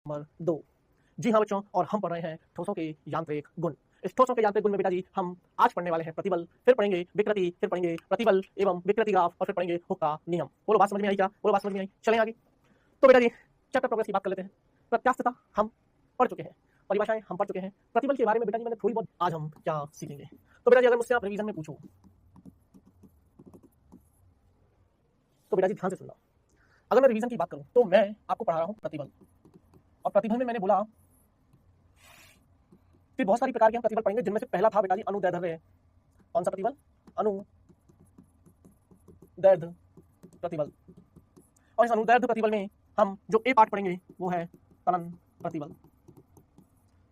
Number 2। जी हाँ बच्चों, और हम पढ़ रहे हैं ठोसों के यांत्रिक गुण। इस ठोसों के यांत्रिक गुण में बेटा जी हम आज पढ़ने वाले हैं प्रतिबल, फिर पढ़ेंगे विकृति, फिर पढ़ेंगे प्रतिबल एवं विकृति ग्राफ, और फिर पढ़ेंगे हुक का नियम। बोलो बात समझ में आई क्या? बोलो बात समझ में आई? चलें आगे। तो बेटा जी चैप्टर प्रोग्रेस की बात कर लेते हैं। प्रत्यास्थता हम पढ़ चुके हैं, परिभाषाएं हम पढ़ चुके हैं। प्रतिबल के बारे में बेटा जी मैंने थोड़ी बहुत, आज हम क्या सीखेंगे। तो बेटा जी अगर मुझसे आप रिवीजन में पूछो तो बेटा जी ध्यान से सुनना। अगर मैं रिवीजन की बात करूं तो मैं आपको पढ़ा रहा हूं प्रतिबल, और प्रतिबल में मैंने बोला फिर बहुत सारी प्रकार के हम प्रतिबल पढ़ेंगे, जिनमें से पहला था बेटा जी अनुदैर्ध्य। कौन सा प्रतिबल? अनुदैर्ध्य प्रतिबल। और इस अनुदैर्ध्य प्रतिबल में हम जो ए पार्ट पढ़ेंगे वो है तनन प्रतिबल।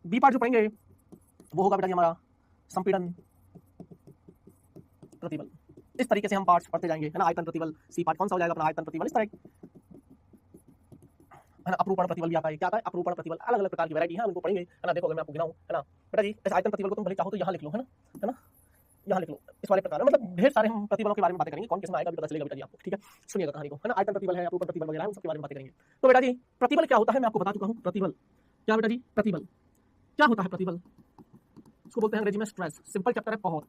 बी पार्ट जो पढ़ेंगे वो होगा बेटा जी हमारा संपीड़न प्रतिबल। इस तरीके से हम पार्ट्स पढ़ते जाएंगे, है ना। आयतन प्रतिबल सी पार्ट कौन सा हो जाएगा अपना? आयतन प्रतिबल। इस तरह है ना। अपरूपण प्रतिबल भी आता है। क्या आता है? अपरूपण प्रतिबल। अलग अलग प्रकार की वैरायटी है, हम इनको पढ़ेंगे, है ना। देखो अगर मैं आपको गिनाऊं, है ना बेटा जी, इस आयतन प्रतिबल को तुम भले चाहो तो यहाँ लिख लो, है ना, यहाँ लिख लो। इस वाले प्रकार मतलब ढेर सारे हम प्रतिबलों के बारे में बातें करेंगे, कौन किसमें आएगा भी पता चलेगा बेटा जी आपको, ठीक है। सुनिएगा कहानी को, है ना। आयतन प्रतिबल है, अपरूपण प्रतिबल वगैरह, हम सबके बारे में बातें करेंगे। तो बेटा जी प्रतिबल क्या होता है मैं आपको बता चुका हूँ। प्रतिबल क्या बेटा जी? प्रतिबल क्या होता है? प्रतिबल इसको बोलते हैं अंग्रेजी में स्ट्रेस। सिंपल चैप्टर है बहुत,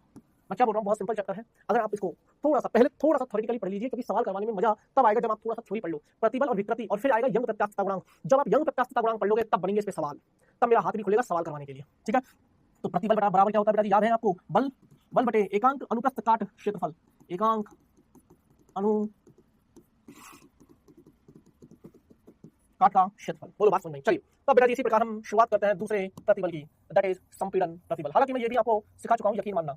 मैं क्या बोल रहा हूँ, बहुत सिंपल चैप्टर है। अगर आप इसको थोड़ा सा पहले थोड़ा सा थ्योरेटिकली पढ़ लीजिए, क्योंकि सवाल करवाने में मजा तब आएगा जब आप थोड़ा सा थ्योरी पढ़ लो। प्रतिबल और विकृति, और फिर आएगा यंग प्रत्यास्थता गुणांक। जब आप यंग प्रत्यास्थता गुणांक पढ़ लोगे तब बनेंगे इस पे सवाल, तब मेरा हाथ भी खुलेगा सवाल करवाने के लिए, ठीक है। तो प्रतिबल बराबर क्या होता है बेटा जी? याद है आपको? बल बल बटे एकांक अनुप्रस्थ काट क्षेत्रफल। एकांक अनु काट का क्षेत्रफल। बोलो बात समझ में? चलिए तो बेटा जी इसी प्रकार हम शुरुआत करते हैं दूसरे प्रतिबल की, दैट इज संपीड़न प्रतिबल। हालांकि मैं ये भी आपको सिखा चुका हूं, यकीन मानना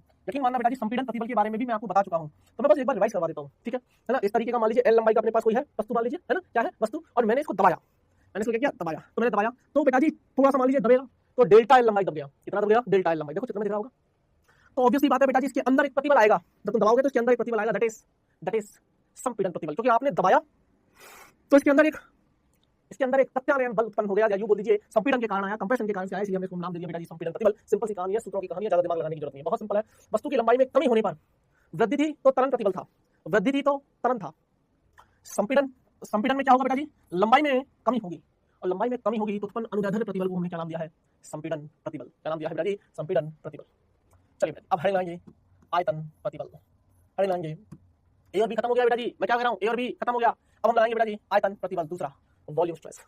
बेटा जी। संपीड़न प्रतिबल के बारे में भी मैं आपको बता चुका हूं, तो मैं बस एक बार रिवाइज करवा देता हूं, ठीक है ना। इस तरीके का मान लीजिए एल लंबाई का अपने पास कोई है वस्तु, मान लीजिए, है ना, क्या है वस्तु, और मैंने इसको दबाया। मैंने इसको क्या किया? दबाया। तो मैंने दबाया तो बेटा जी थोड़ा सा मान लीजिए दबेगा, तो डेल्टा एल लंबाई दब गया। कितना दब गया? डेल्टा एल लंबाई। देखो चित्र में दिख रहा होगा। तो ऑब्वियसली बात है बेटा जी, इसके अंदर एक प्रतिबल आएगा। जब तुम दबाओगे तो इसके अंदर एक प्रतिबल आएगा, दैट इज संपीड़न प्रतिबल। क्योंकि आपने दबाया तो इसके अंदर एक प्रत्यानयन बल उत्पन्न हो गया, या यूं बोल दीजिए संपीड़न के कारण आया, कंप्रेशन के कारण से आया, इसलिए हमने इसको नाम दे दिया बेटा जी संपीड़न प्रतिबल। सिंपल सी कहानी है, सूत्रों की कहानी है, ज्यादा दिमाग लगाने की जरूरत नहीं है, बहुत सिंपल है। वस्तु की लंबाई में कमी होने पर वृद्धि थी तो त्वरण प्रतिबल था, वृद्धि थी तो त्वरण था। संपीड़न में क्या होगा बेटा जी? लंबाई में कमी होगी, और लंबाई में कमी होगी तो उत्पन्न अनुदैर्ध्य प्रतिबल को हमने क्या नाम दिया है? संपीड़न प्रतिबल। क्या नाम दिया है बेटा जी? संपीड़न प्रतिबल। चलिए अब हेडिंग लाएंगे आयतन प्रतिबल। हेडिंग लाएंगे ए और बी खत्म हो गया बेटा जी, मैं क्या कह रहा हूँ, ए और बी खत्म हो गया। अब हम लगाएंगे बेटा जी आयतन प्रतिबल दूसरा, वॉल्यूम स्ट्रेस।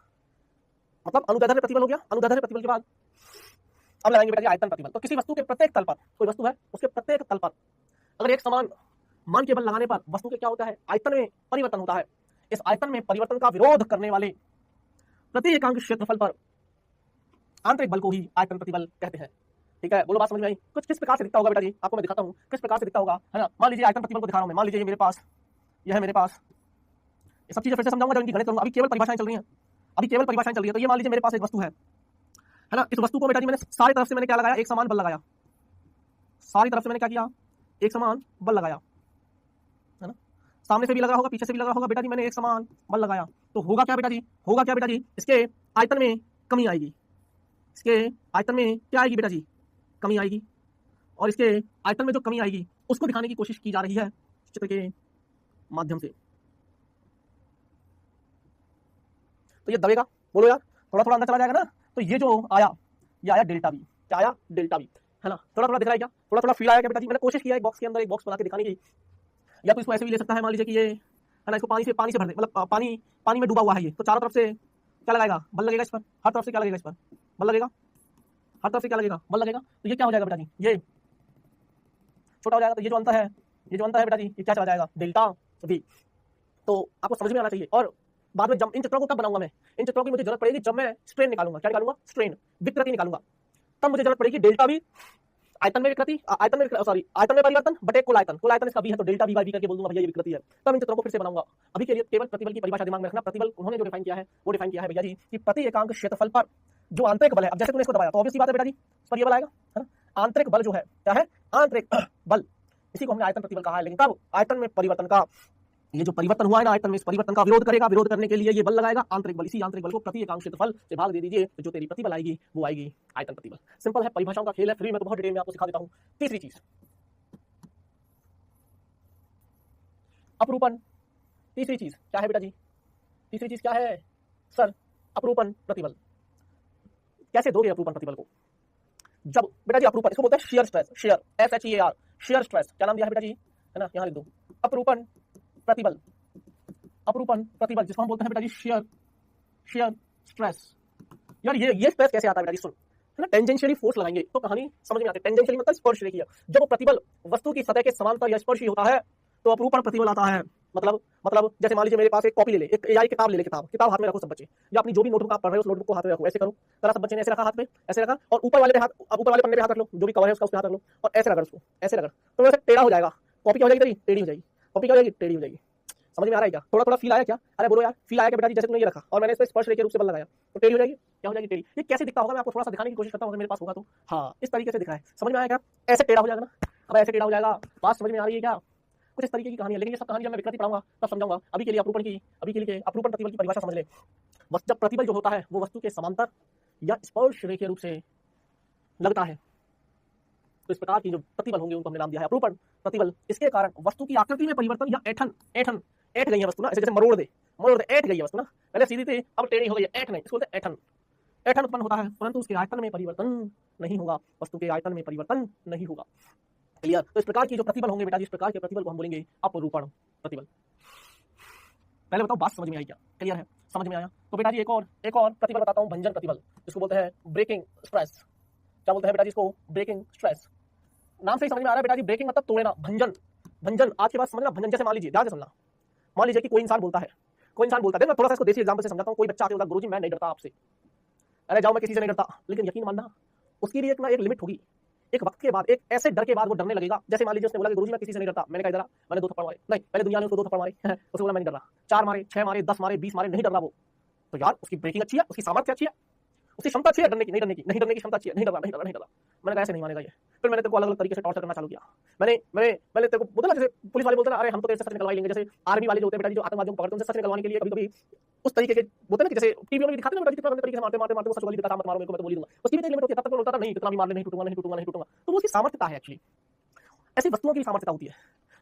मतलब अनुदैर्ध्य प्रतिबल हो गया, अनुदैर्ध्य प्रतिबल के बाद अब लगाएंगे बेटा जी आयतन प्रतिबल। तो किसी वस्तु के प्रत्येक तल पर, कोई वस्तु है उसके प्रत्येक तल पर अगर एक समान मान के बल लगाने पर वस्तु के क्या होता है? आयतन में परिवर्तन होता है। इस आयतन में परिवर्तन का विरोध करने वाले प्रति एकांक क्षेत्रफल पर आंतरिक बल को ही आयतन प्रतिबल कहते हैं, ठीक है। बोलो बात समझ में आई? कुछ किस प्रकार से दिखता होगा बेटा जी, आपको मैं दिखाता हूँ किस प्रकार से दिखता होगा, है ना। मान लीजिए आयतन प्रतिबल को दिखा रहा हूं मैं, मान लीजिए ये मेरे पास, यह है मेरे पास, ये सब चीजें फिर से समझाऊंगा जब इनकी गणित करूंगा। अभी केवल परिभाषाएं चल रही हैं, तो ये मान लीजिए मेरे पास एक वस्तु है ना। इस वस्तु को बेटा जी मैंने सारी तरफ से मैंने क्या लगाया? एक समान बल लगाया। सारी तरफ से मैंने क्या किया? एक समान बल लगाया, है ना। सामने से भी लगा होगा, पीछे से भी लगा होगा बेटा जी, मैंने एक समान बल लगाया। तो होगा क्या बेटा जी? इसके आयतन में कमी आएगी। इसके आयतन में क्या आएगी बेटा जी? कमी आएगी। और इसके आयतन में जो कमी आएगी उसको दिखाने की कोशिश की जा रही है चित्र के माध्यम से। तो ये दबेगा, बोलो यार, थोड़ा थोड़ा अंदर चला जाएगा ना। तो ये जो आया, ये आया डेल्टा बी। क्या आया? डेल्टा बी, है ना। थोड़ा थोड़ा दिख रहा है क्या? थोड़ा थोड़ा फील आया क्या बेटा जी? मैंने कोशिश किया एक बॉक्स के अंदर एक बॉक्स बना के दिखाने की। या तो इसको ऐसे भी ले सकता है, मान लीजिए कि ये, है ना, इसको पानी से भर दे, मतलब पानी में डूबा हुआ है ये, तो चारों तरफ से क्या लगाएगा? बल लगेगा इस पर, हर तरफ से क्या लगेगा? इस पर बल लगेगा, हर तरफ से क्या लगेगा? बल लगेगा। तो ये क्या हो जाएगा बेटा जी? ये छोटा हो जाएगा। तो ये जो अंतर है बेटा जी, ये क्या चला जाएगा? Delta B. तो आपको समझ में आना चाहिए। और बाद में जब इन चित्रों को कब बनाऊंगा मैं? इन चित्रों की मुझे जरूरत पड़ेगी जब मैं स्ट्रेन निकालूंगा। क्या निकालूंगा? स्ट्रेन, विकृति निकालूंगा। तब मुझे जरूरत पड़ेगी डेल्टा बी, आयतन में विकृति, आयतन में परिवर्तन बटे कुल आयतन। कुल आयतन इसका बी है तो डेल्टा बी बाई बी करके बोल दूंगा भैया ये विकृति है। तब इन चित्रों को फिर से बनाऊंगा। अभी के लिए केवल प्रतिबल की परिभाषा दिमाग में रखना। प्रतिबल उन्होंने जो डिफाइन किया है वो डिफाइन किया है भैया जी कि प्रति एकांक क्षेत्रफल पर जो आंतरिक बल है। अब जैसे तुमने इसको दबाया तो ऑब्वियसली बात है बेटा जी इस पर ये बल आएगा, है ना। आंतरिक बल जो है क्या है? आंतरिक बल, इसी को हमने आयतन प्रतिबल कहा है। लेकिन कब? आयतन में परिवर्तन का, ये जो परिवर्तन हुआ है ना आयतन में, इस परिवर्तन का विरोध करेगा। विरोध करने के लिए ये बल लगाएगा आंतरिक बल। इसी आंतरिक बल को प्रति एकांक क्षेत्रफल से भाग दे दीजिए तो जो तेरी प्रतिबल आएगी वो आएगी आयतन प्रतिबल। सिंपल है, परिभाषाओं का खेल है। फ्री में तो बहुत डिटेल में आपको सिखा देता हूं। तीसरी चीज अपरूपण। तीसरी चीज क्या है बेटा जी? तीसरी चीज क्या है सर? अपरूपण प्रतिबल, कैसे दोगे अपरूपण प्रतिबल को? जब बेटा जी अपरूपण, इसको बोलते हैं shear stress, share SHEAR, shear stress. क्या नाम दिया है बेटा जी, है ना, यहाँ लिख दो, अपरूपण प्रतिबल, अपरूपण प्रतिबल जिसको हम बोलते हैं बेटा जी शेयर, शेयर स्ट्रेस। यार ये स्ट्रेस कैसे आता है बेटा जी, सुन, है ना, टेंजेंशियली फोर्स लगाएंगे तो कहानी समझ में आती है। टेंजेंशियली मतलब स्पर्श रेखीय, जब प्रतिबल वस्तु की सतह के समांतर या स्पर्शी होता है तो अपरूपण प्रतिबल आता है। मतलब जैसे मान लीजिए मेरे पास एक कॉपी ले ले, एक AI किताब ले ले, किताब हाथ में रखो सब बच्चे, या अपनी जो भी नोटबुक आप पढ़ रहे हो उस नोटबुक को हाथ में रखो, ऐसे करो, जरा सब बच्चे ने ऐसे रखा हाथ में, ऐसे रखा, और ऊपर वाले पे हाथ, अब ऊपर वाले पन्ने पे हाथ रख लो, जो भी कवर है उसका, उसके हाथ रख लो, और ऐसे रगड़ उसको, ऐसे रगड़, तो वैसे टेढ़ा हो जाएगा, कॉपी क्या हो जाएगी तेरी, टेढ़ी हो जाएगी, कॉपी क्या हो जाएगी, टेढ़ी हो जाएगी। समझ में आ रहा है क्या? थोड़ा थोड़ा फील आया क्या? अरे बोलो यार, फील आया क्या बेटा जी? जैसे तुमने ये रखा और मैंने इस पे स्पर्श रेखीय रूप से बल लगाया तो टेढ़ी हो जाएगी, क्या हो जाएगी, टेढ़ी। ये कैसे दिखता होगा मैं आपको थोड़ा सा दिखाने की कोशिश करता हूँ, अगर मेरे पास होगा तो। हाँ, इस तरीके से दिख रहा है, समझ में आया क्या? ऐसे टेढ़ा हो जाएगा ना, अब ऐसे टेढ़ा हो जाएगा, बात समझ में आ रही है क्या? कुछ इस तरीके की कहानी है, लेकिन ये सब कहानी जब मैं विकृति पढ़ाऊंगा तब समझाऊंगा। अभी के लिए अपरूपण की, अभी के लिए अपरूपण प्रतिबल की परिभाषा समझ ले। जब प्रतिबल जो होता है वो वस्तु के समांतर या स्पर्श रेखीय रूप से लगता है तो इस प्रकार की जो प्रतिबल होंगे उनको हमने नाम दिया है अपरूपण प्रतिबल। इसके कारण वस्तु की आकृति में परिवर्तन या ऐठ गई है वस्तु ना, ऐसे जैसे मरोड़ दे, ऐठ गई है वस्तु ना, पहले सीधी थी अब टेढ़ी हो गई है, ऐठ नहीं, इसको बोलते हैं ऐठन उत्पन्न होता है, परंतु उसके आयतन में परिवर्तन नहीं होगा, वस्तु के आयतन में परिवर्तन नहीं होगा। क्लियर? तो इस प्रकार की जो प्रतिबल होंगे बेटा जी, इस प्रकार के प्रतिबल को हम बोलेंगे अपरूपण प्रतिबल। पहले बताओ बात समझ में आई क्या? क्लियर है? समझ में आया? तो बेटा जी एक और प्रतिबल बताता हूं, भंजन प्रतिबल, जिसको बोलते हैं ब्रेकिंग स्ट्रेस। क्या बोलते हैं बेटा जी इसको? Breaking stress. नाम से ही समझ में आ रहा है बेटा जी, ब्रेकिंग मतलब तोड़ना, भंजन आज के बाद समझना, भंजन जैसे मान लीजिए, ध्यान से सुनना, मान लीजिए कि कोई इंसान बोलता है, मैं थोड़ा सा इसको देसी एग्जांपल से समझाता हूं। कोई बच्चा आके बोलता, गुरुजी मैं नहीं डरता आपसे, अरे जाओ मैं किसी से नहीं डरता, लेकिन यकीन मानना उसकी भी एक लिमिट होगी। एक वक्त के बाद, एक ऐसे डर के बाद वो डरने लगेगा। जैसे मान लीजिए उसने बोला कि गुरुजी मैं किसी से नहीं डरता, मैंने कहा इधर आ, मैंने 2 थप्पड़ मारे, नहीं पहले दुनिया ने उसको 2 थप्पड़ मारे उसे बोला मैं नहीं डर रहा, 4 मारे, 6 मारे, 10 मारे, 20 मारे, नहीं डर रहा वो, तो यार उसकी ब्रेकिंग अच्छी है, उसकी सामर्थ्य अच्छी है, उसकी क्षमता अच्छी है डरने की, नहीं डरने की क्षमता अच्छी है, नहीं डर रहा। मैंने कहा ऐसे नहीं मानेगा ये। फिर मैंने तेरे को अलग अलग तरीके से टॉर्चर करना चालू किया। मैंने तेरे को बोला ना, जैसे पुलिस वाले बोलते हैं ना, अरे हम तो तेरे से सच निकलवा लेंगे, जैसे आर्मी वाले जो होते हैं बेटा जी, जो आतंकवादियों को पकड़ते हैं उनसे सच निकलवाने के लिए कभी-कभी उस तरीके के बोलते हैं ना, कि जैसे टीवी में दिखाते हैं ना बेटा जी, कितना तरीके से मारते वो सच वाली दिखाता, मत मारो मेरे को, मैं तो गोली दूंगा, उसकी भी लिमिट होती है। तब तक वो बोलता था नहीं कितना भी मार ले, नहीं टूटूंगा। तो वो उसकी सामर्थ्यता है एक्चुअली, ऐसी वस्तुओं की सामर्थ्यता होती है।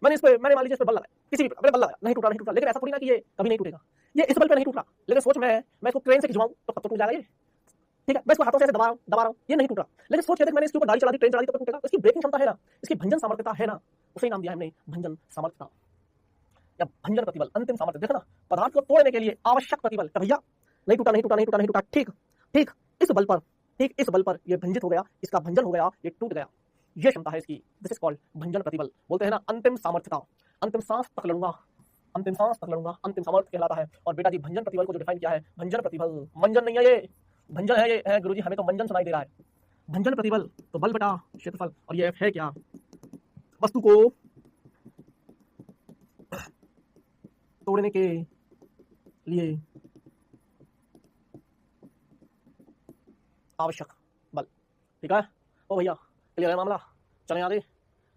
मैंने मान लीजिए इस पे बल लगाया, किसी भी बल लगाया, नहीं टूटा, लेकिन ऐसा थोड़ी ना कि ये कभी नहीं टूटेगा, ये इस बल पे नहीं टूटा, लेकिन सोच मैं इसको क्रेन से खिंचवाऊं तो कब तक टूट जाएगा ये, ठीक है, मैं इसको हाथों से ऐसे दबा रहा हूं, ये नहीं टूट रहा, लेकिन सोच के मैंने इसके ऊपर गाड़ी चला दी, ट्रेन चला दी तो टूटेगा। इसकी ब्रेकिंग क्षमता है ना, इसकी भंजन सामर्थ्यता है ना, उसे नाम दिया हमने भंजन सामर्थ्यता या भंजन प्रतिबल, अंतिम सामर्थ्य। देखो ना, पदार्थ को तोड़ने के लिए आवश्यक प्रतिबल, तो भैया नहीं टूटा, ठीक इस बल पर ये भंजित हो गया, इसका भंजन हो गया, ये टूट गया, ये क्षमता है इसकी, दिस इज कॉल्ड भंजन प्रतिबल। बोलते हैं ना अंतिम सामर्थ्यता, अंतिम सांस तक लड़ूंगा, अंतिम सामर्थ्य कहलाता है। और बेटा जी भंजन प्रतिबल को जो डिफाइन किया है, भंजन प्रतिबल, मंजन नहीं है ये, भंजन है ये, है गुरुजी हमें तो मंजन सुनाई दे रहा है। भंजन प्रतिबल तो बल बटा क्षेत्रफल, और ये है क्या, वस्तु को तोड़ने के लिए आवश्यक बल, ठीक है? ओ भैया क्लियर है मामला? चलें आगे,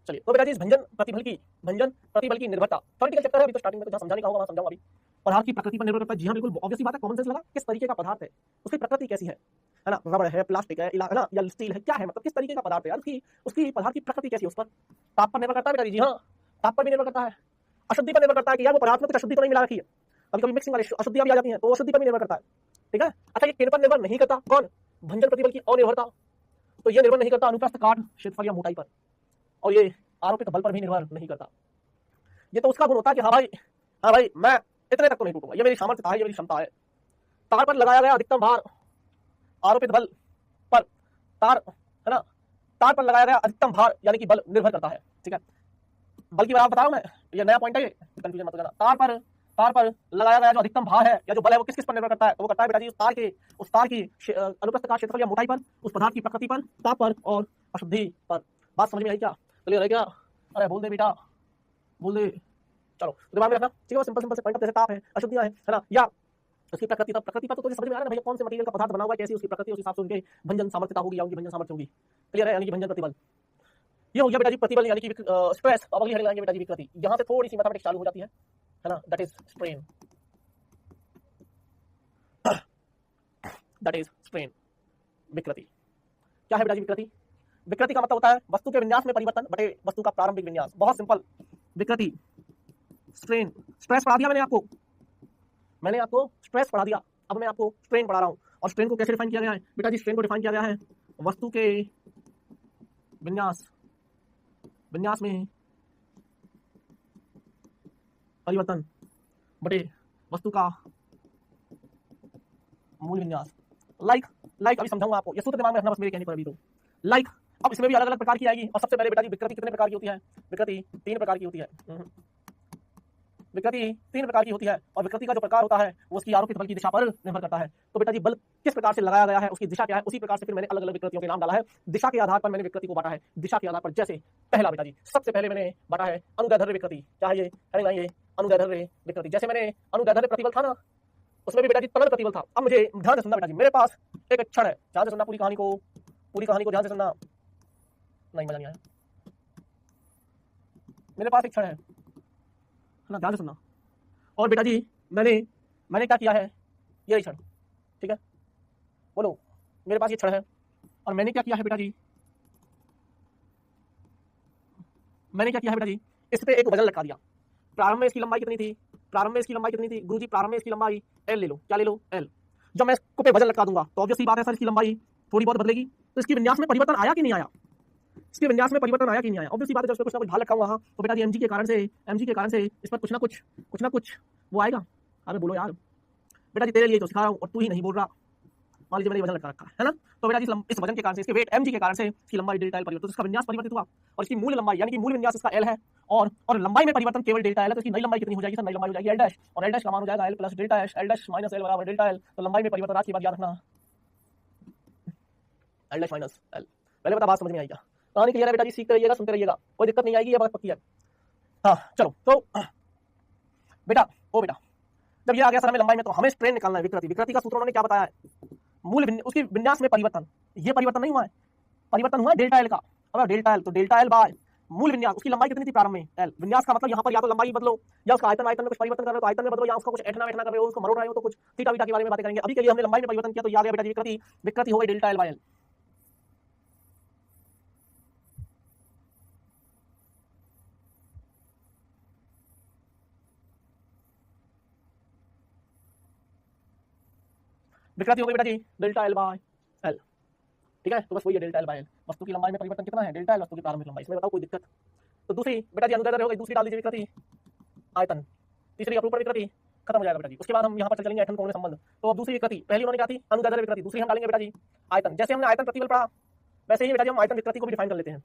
चलिए। तो बेटा जी इस भंजन प्रतिबल की निर्भरता, थ्योरेटिकल चैप्टर है अभी, तो स्टार्टिंग में तो जहां समझाने का होगा वहां समझाऊंगा। अभी पदार्थ की प्रकृति पर निर्भर करता है, जी हाँ बिल्कुल ऑब्वियस सी बात है, कॉमन सेंस लगा, किस तरीके का पदार्थ है, उसकी प्रकृति कैसी है ना, रबड़ है, प्लास्टिक है ना, या स्टील है, क्या है, मतलब किस तरीके का पदार्थ है यार, उसकी पदार्थ की प्रकृति कैसी है, उस पर ताप पर निर्भर करता है बेटा जी, हाँ ताप पर भी निर्भर करता है, अशुद्धि पर निर्भर करता है कि यार वो पदार्थ में कुछ अशुद्धि तो नहीं मिला रखी है, कभी कभी मिक्सिंग वाली अशुद्धियां भी आ जाती हैं, तो वो अशुद्धि पर भी निर्भर करता है, ठीक है? अच्छा ये किन पर निर्भर नहीं करता, कौन? भंजन प्रतिबल की अनिर्भरता, तो ये निर्भर नहीं करता अनुप्रस्थ काट, क्षेत्रफल या मोटाई पर, और ये आरोपित बल पर भी निर्भर नहीं करता। ये तो उसका गुण होता है कि हाँ भाई मैं इतने तक तो नहीं टूटूंगा, ये मेरी सामर्थ्यता है, ये मेरी क्षमता है। तार पर लगाया गया अधिकतम भार आरोपित बल पर, तार है ना, तार पर लगाया गया अधिकतम भार यानी कि बल निर्भर करता है, ठीक है? बल की बात बता रहा हूं मैं, ये नया पॉइंट है, ये कंफ्यूजन मत हो जाना। तार पर लगाया गया जो अधिकतम भार है या जो बल है वो किस पर निर्भर करता है? तो वो करता है बेटा जी उस तार की अनुप्रस्थ काट, क्षेत्रफल या मोटाई पर, उस पदार्थ की प्रकृति पर, ताप पर और अशुद्धि पर। बात समझ में आई क्या? क्लियर है क्या? अरे बोल दे बेटा, बोल दे, चलो दिमाग में रखना, ठीक है? सिंपल से पॉइंट, जैसे ताप है, अशुद्धियां है ना, या उसकी प्रकृति पर तो समझ में आ रहा है भैया, कौन से मटेरियल का पदार्थ बना हुआ है, कैसी उसकी प्रकृति, उस हिसाब से उनके भंजन सामर्थ्यता होगी या उनकी भंजन सामर्थ्य होगी। क्लियर है? यानी कि भंजन प्रतिबल ये हो गया बेटा जी प्रतिबल यानी कि स्ट्रेस। अब अगली हेडिंग लाएंगे बेटा जी विकृति, यहाँ से थोड़ी सी मैथमेटिक्स चालू हो जाती है ना, दैट इज स्ट्रेन, विकृति। क्या है बेटा जी विकृति? विकृति का मतलब होता है वस्तु के विन्यास में परिवर्तन बटे वस्तु का प्रारंभिक विन्यास, बहुत सिंपल। विकृति, स्ट्रेन, स्ट्रेस पढ़ा दिया मैंने आपको स्ट्रेस पढ़ा दिया, अब मैं आपको स्ट्रेन पढ़ा रहा हूं। और स्ट्रेन को कैसे डिफाइन किया गया है बेटा जी? स्ट्रेन को डिफाइन किया गया है वस्तु के विन्यास विन्यास में परिवर्तन बटे वस्तु का मूल विन्यास। लाइक अभी समझाऊंगा आपको, ये सूत्र दिमाग में रखना बस मेरे कहने पर अभी तो। लाइक अब इसमें भी अलग अलग प्रकार की आएगी। और सबसे पहले बेटा जी विकृति कितने प्रकार की होती है? विकृति 3 प्रकार की होती है। विकृति 3 प्रकार की होती है और विकृति का जो प्रकार होता है वो उसकी आरोपित बल की दिशा पर निर्भर करता है। तो बेटा जी बल किस प्रकार से लगाया गया है, उसकी दिशा क्या है, उसी प्रकार से फिर मैंने अलग अलग विकृतियों के नाम डाला है। दिशा के आधार पर मैंने विकृति को बांटा है, दिशा के आधार पर। जैसे पहला बेटा जी सबसे पहले मैंने बांटा है अनुदैर्ध्य विकृति। क्या है ये? ये अनुदैर्ध्य विकृति। जैसे मैंने अनुदैर्ध्य प्रतिबल था ना, उसमें भी बेटा जी त्वरण प्रतिबल था। अब मुझे ध्यान से सुनना बेटा जी, मेरे पास एक क्षण है, ध्यान से सुनना पूरी कहानी को ध्यान से सुनना। नहीं मजा नहीं आया। मेरे पास एक क्षण है ना, ध्यान से सुनना। और बेटा जी मैंने क्या किया है, ये क्षण, ठीक है? बोलो, मेरे पास ये क्षण है और मैंने क्या किया है बेटा जी? मैंने क्या किया है बेटा जी? इस पे एक वजन लटका दिया। प्रारंभ में इसकी लंबाई कितनी थी? गुरुजी प्रारंभ में इसकी लंबाई L ले लो। क्या ले लो? L। जब मैं इसको पे वजन लटका दूंगा तो ऑब्वियस सी बात है सर, इसकी लंबाई थोड़ी बहुत बदलेगी। तो इसकी विन्यास में परिवर्तन आया कि नहीं आया? ऑब्वियस सी बात है, जब उसमें कुछ ना कुछ भार लटका हुआ तो बेटा जी mg के कारण से इस पर कुछ ना कुछ वो आएगा। अरे बोलो यार, बेटा जी तेरे लिए तो सिखा रहा हूँ और तू ही नहीं बोल रहा। मान लीजिए मैंने वजन लगा रखा है ना, तो बेटा जी इस वजन के कारण से, इसके वेट mg के कारण से इसकी लंबाई डेल्टा L परिवर्तित, तो इसका विन्यास परिवर्तित हुआ और इसकी मूल लंबाई यानी कि मूल विन्यास इसका L है और लंबाई में परिवर्तन केवल डेल्टा L है। तो इसकी नई लंबाई कितनी हो जाएगी सर? नई लंबाई हो जाएगी L डैश, और L डैश का मान हो जाएगा L plus delta L dash minus L बराबर डेल्टा L। तो लंबाई में परिवर्तन आज की बात याद रखना, L डैश माइनस L। पहले बता बात समझ में आएगा? कहानी क्लियर है बेटा जी? सीखते रहिएगा, सुनते रहिएगा, कोई दिक्कत नहीं आएगी, ये बात पक्की है। हाँ चलो, तो बेटा जब ये आ गया सर हमें लंबाई में, तो हमें स्ट्रेन निकालना है। विकृति का सूत्र उन्होंने क्या बताया है? उसकी विन्यास में परिवर्तन। ये परिवर्तन नहीं हुआ है, परिवर्तन हुआ है डेल्टा L का। अगर डेल्टा L तो डेल्टा L बाय मूल विन्यास। उसकी लंबाई कितनी थी प्रारंभ में? L। विन्यास का मतलब यहाँ पर या तो लंबाई बदलो या उसका आयतन में कुछ परिवर्तन कर रहे हो तो आयतन में बदलो, या उसका कुछ ऐठना कर रहे हो, उसको मरोड़ रहे हो तो कुछ थीटा बीटा के बारे में बातें करेंगे। अभी के लिए हमने लंबाई में परिवर्तन किया तो याद है बेटा जी विकृति हो गई डेल्टा L बाय L। विकृति हो गई बेटा जी डेल्टा L बाय L, ठीक है? तो बस वही है डेल्टा L बाय L। वस्तु की लंबाई में परिवर्तन कितना है? Delta L। वस्तु की प्रारंभिक लंबाई, इसमें बताओ कोई दिक्कत? तो दूसरी बेटा जी अनुदैर्ध्य हो गई, दूसरी डाल दीजिए विकृति आयतन। तीसरी अपरूपण विकृति खत्म हो जाएगा बेटा जी। उसके बाद हम यहाँ पर चलेंगे ऐठन कोण संबंध। तो अब दूसरी विकृति, पहली उन्होंने क्या थी? अनुदैर्ध्य विकृति। दूसरी हम डालेंगे बेटा जी आयतन। जैसे हमने आयतन प्रतिबल पढ़ा वैसे ही बेटा जी हम आयतन विकृति को भी डिफाइन कर लेते हैं।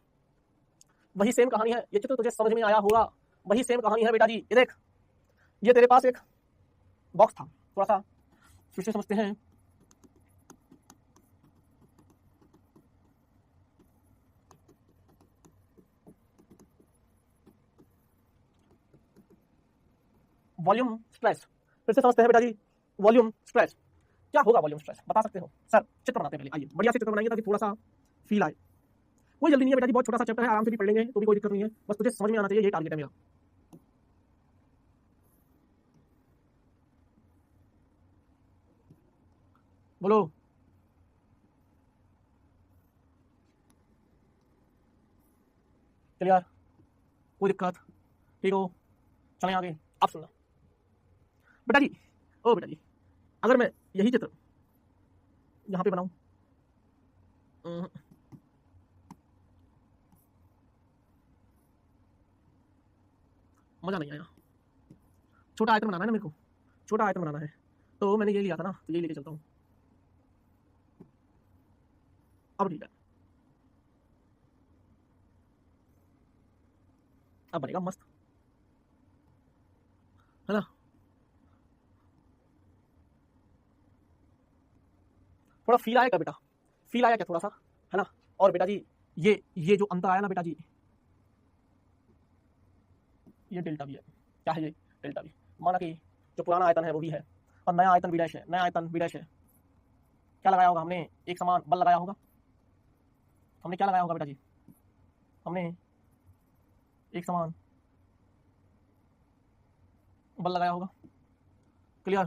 वही सेम कहानी है, ये चित्र तुझे समझ में आया होगा। वही सेम कहानी है बेटा जी। ये देख, ये तेरे पास एक बॉक्स था, थोड़ा सा फिर से समझते हैं। वॉल्यूम स्ट्रेस, फिर से समझते हैं बेटा जी। वॉल्यूम स्ट्रेस क्या होगा? वॉल्यूम स्ट्रेस बता सकते हो सर? चित्र बनाते हैं पहले, आइए बढ़िया से चित्र बनाएंगे ताकि थोड़ा सा फील आए। कोई जल्दी नहीं है बेटा जी, बहुत छोटा सा चैप्टर है, आराम से भी पढ़ लेंगे तो भी कोई दिक्कत नहीं है, बस तुझे समझ में आना चाहिए, यही टारगेट है मेरा। बोलो क्लियर? कोई दिक्कत? ठीक हो? चलें आगे। आप सुनना बेटा जी, ओ बेटा जी, अगर मैं यही चित्र यहाँ पे बनाऊं, मजा नहीं आया। छोटा आयतन बनाना है ना मेरे को, छोटा आयतन बनाना है, तो मैंने ये लिया था ना, तो यही लेके चलता हूँ। अब ठीक है, अब बनेगा मस्त, है ना? थोड़ा फील आया क्या बेटा? फील आया क्या थोड़ा सा, है ना? और बेटा जी ये जो अंतर आया ना बेटा जी, ये डेल्टा भी है। क्या है ये? डेल्टा भी। माना कि जो पुराना आयतन है वो भी है और नया आयतन बी डैश है, नया आयतन बी डैश है। क्या लगाया होगा हमने? एक समान बल लगाया होगा। हमने क्या लगाया होगा बेटा जी? हमने एक समान बल लगाया होगा। क्लियर?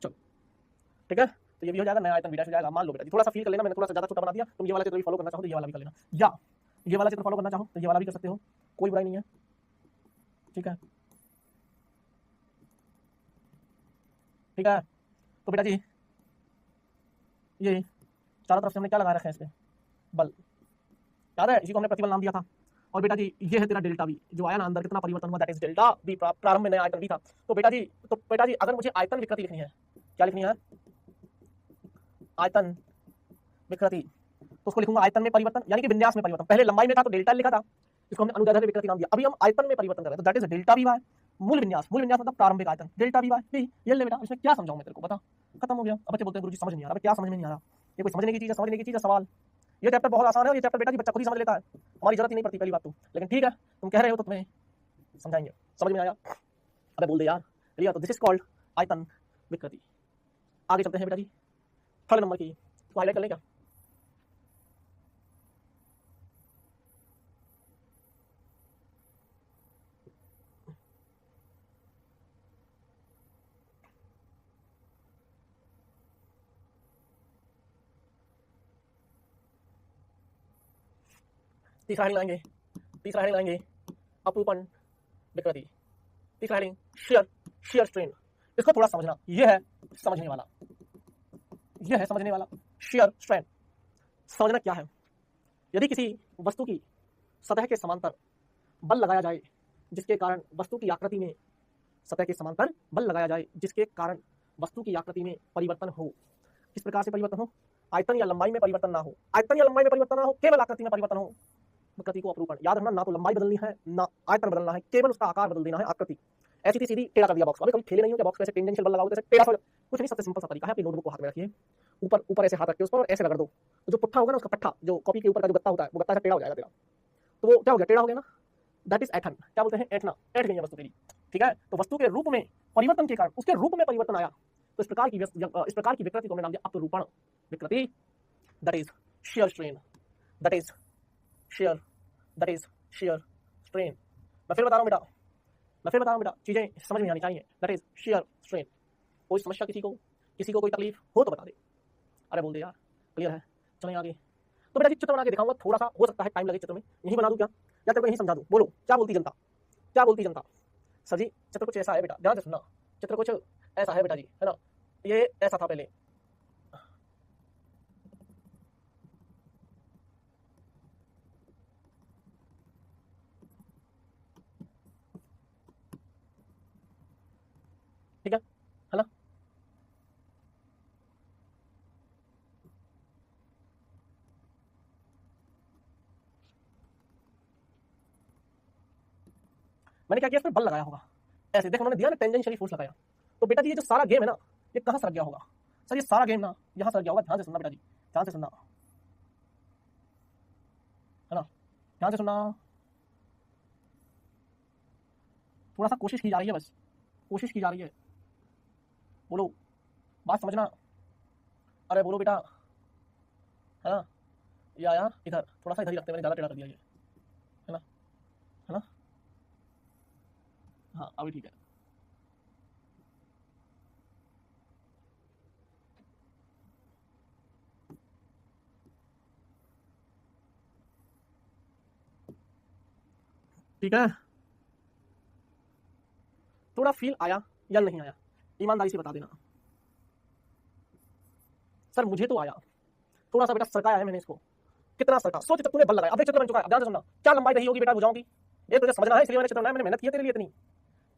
चलो ठीक है, तो ये भी हो जाएगा, नया आयतन बी डैश हो जाएगा। मान लो बेटा जी, थोड़ा सा फील कर लेना, मैंने थोड़ा सा ज्यादा छोटा बना दिया। तुम ये वाला चित्र भी फॉलो करना चाहो तो ये वाला भी कर लेना, या ये वाला चित्र फॉलो करना चाहो तो ये वाला भी कर सकते हो, कोई बुराई नहीं है, ठीक है? ठीक है, तो बेटा जी ये चारों तरफ से हमने क्या लगा रखा है, इस पे बल, याद है, इसी को हमने प्रतिबल नाम दिया था। और बेटा जी ये है तेरा डेल्टा वी, जो आया ना अंदर, कितना परिवर्तन हुआ, दैट इज डेल्टा वी। प्रारंभ में नया आयतन भी था। तो बेटा जी अगर मुझे आयतन विकृति लिखनी है, क्या लिखनी है, आयतन विकृति, तो उसको लिखूंगा आयतन में परिवर्तन, यानी कि विन्यास में परिवर्तन। पहले लंबाई में था तो डेल्टा लिखा था, इसको हमने अनुदैर्ध्य विकृति नाम दिया। अभी हम आयतन में परिवर्तन कर रहे हैं, तो that is delta V Y. मूल विन्यास मतलब प्रारंभिक आयतन, डेल्टा वी वाई। ये ले बेटा, इसमें क्या समझाऊं मैं तेरे को, बता, खत्म हो गया। अब बच्चे बोलते हैं गुरुजी समझ नहीं आ रहा, क्या समझ में नहीं आ रहा, ये कोई समझने की चीज है, समझने की चीज है सवाल। ये चैप्टर बहुत आसान है, और ये चैप्टर बेटा जी बच्चा खुद ही समझ लेता है, हमारी जरूरत ही नहीं पड़ती पहली बात तो। लेकिन ठीक है, तुम कह रहे हो तो तुम्हें समझाएंगे, समझ में आया। अबे बोल दे यार, लिया तो दिस इज कॉल्ड आयतन विकृति। आगे चलते हैं बेटा जी, थर्ड नंबर की, तो हाईलाइट कर लें क्या। तीसरा हेडिंग लाएंगे अपरूपण विकृति। तीसरा हेडिंग शेयर स्ट्रेन। इसको थोड़ा समझना, ये है समझने वाला, शेयर स्ट्रेन। समझना क्या है, यदि किसी वस्तु की सतह के समांतर बल लगाया जाए जिसके कारण वस्तु की आकृति में, सतह के समांतर बल लगाया जाए जिसके कारण वस्तु की आकृति में परिवर्तन हो, किस प्रकार से परिवर्तन हो, आयतन या लंबाई में परिवर्तन ना हो, केवल आकृति में परिवर्तन हो, विकृति को अपरूपण। याद रखना, ना तो लंबाई बदलनी है ना आयतन बदलना है, केवल उसका आकार बदल देना है, आकृति ऐसी थी सीधी टेढ़ा कर दिया बॉक्स। अभी कभी खेले नहीं हो क्या बॉक्स, ऐसे टेंजेंशियल बल लगाओ, जैसे टेढ़ा कुछ नहीं, सबसे सिंपल सा तरीका है, अपनी नोटबुक को हाथ में रखिए, ऊपर ऐसे हाथ रखिए उस पर और ऐसे रगड़ दो, तो जो पुट्ठा होगा ना, उसका पट्टा जो कॉपी के ऊपर का जो गत्ता होता है, वो गत्ता से टेढ़ा हो जाएगा तेरा, तो वो क्या हो गया, टेढ़ा हो गया ना, दैट इज एथन। क्या बोलते हैं, एठना, एठ गई है वस्तु तेरी, ठीक है। तो वस्तु के रूप में परिवर्तन के कारण, उसके रूप में परिवर्तन आया, तो इस प्रकार की विकृति को हमने नाम दिया अपरूपण विकृति, that is shear strain, that is shear strain. मैं फिर बता रहा हूं बेटा, चीजें समझ में आनी चाहिए, दैट इज शेयर स्ट्रेन। कोई समस्या किसी को कोई तकलीफ हो तो बता दे। अरे बोल दे यार, क्लियर है, चलें आगे। तो बेटा जी चित्र बना के दिखाऊंगा, थोड़ा सा हो सकता है टाइम लगे चित्र में, यहीं बना दूं क्या, या तेरे को यहीं समझा दूं, बोलो क्या बोलती जनता। सर जी चित्र कुछ ऐसा है बेटा, ध्यान से सुनना, चित्र कुछ ऐसा है बेटा जी, है ना, ये ऐसा था पहले, ठीक है ना। मैंने क्या किया, इस पर बल लगाया होगा, ऐसे देखो, उन्होंने दिया ना टेंजेंशियली फोर्स लगाया। तो बेटा जी ये जो सारा गेम है ना, ये कहाँ सरक गया होगा, सर ये सारा गेम ना यहाँ सरक गया होगा। ध्यान से सुनना बेटा जी, ध्यान से सुनना, है ना, ध्यान से सुनना, थोड़ा सा कोशिश की जा रही है, बस कोशिश की जा रही है, बोलो, बात समझना। अरे बोलो बेटा, है ना, या इधर थोड़ा सा इधर ही रखते, मैंने ज़्यादा टेढ़ा कर दिया ये, है ना, हाँ अभी ठीक है। ठीक है, थोड़ा फील आया या नहीं आया, ईमानदारी से बता देना। सर मुझे तो आया, थोड़ा सा बेटा सरकाया है मैंने इसको, कितना सरका, सोच तूने बल लगाया, अब चित्र बन चुका है, ध्यान से सुनना, क्या लंबाई रही होगी बेटा भुजाओं की, ये तुझे समझना है, इसलिए मैंने चित्र बनाया, मैंने मेहनत की है तेरे लिए इतनी।